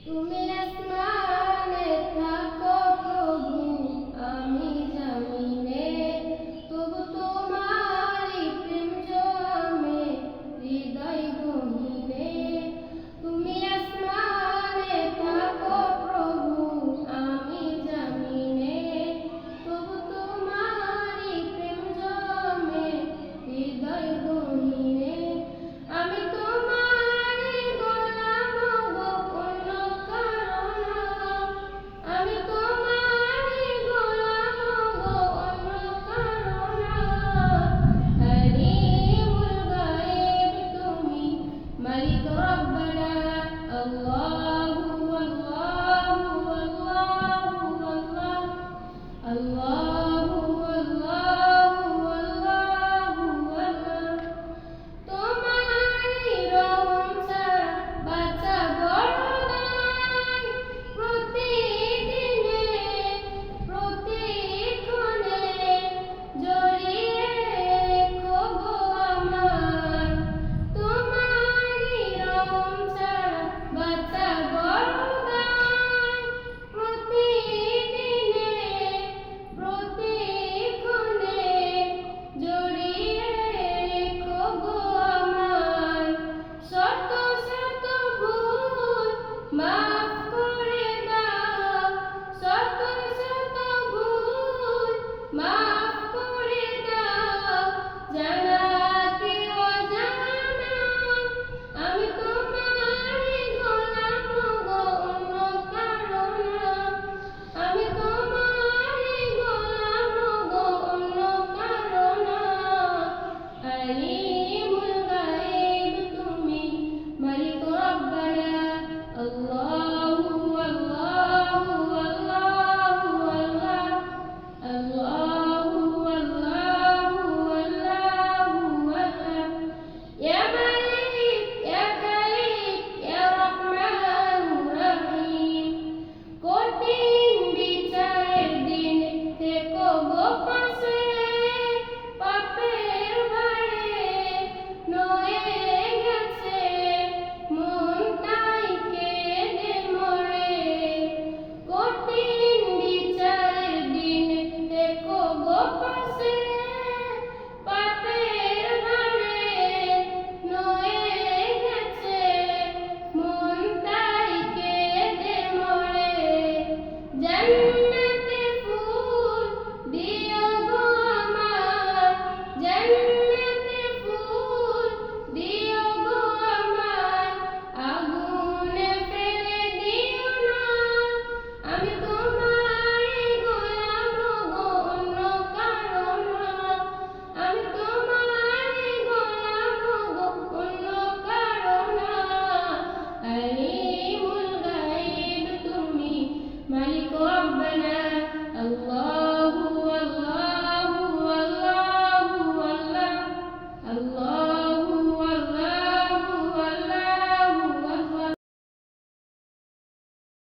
তুমি আসমানে থাকো প্রভু, আমি জমিনে, তবু তোমারই প্রেম জমে হৃদয় গহীনে। তুমি আসমানে থাকো প্রভু, আমি জমিনে, তবু তোমারই প্রেম জমে হৃদয় গহীনে। আমি তোমারই গোলাম গো, অন্য কারো না। আমি তোমারই গোলাম গো, অন্য কারো না। আলিমুল গায়েব তুমি, মালিক রব্বানা। আল্লাহু আল্লাহু আল্লাহু আল্লাহ, আল্লাহু আল্লাহু আল্লাহু আল্লাহ। তোমারই রহম ছাড়া বাঁচা বড় দায়। প্রতিদিনে প্রতিক্ষণে জড়িয়ে রেখো গো আমায়। তোমারই রহম ছাড়া বাঁচা বড় দায়। প্রতিদিনে প্রতিক্ষণে জড়িয়ে রেখো গো আমায়। শত শত ভুল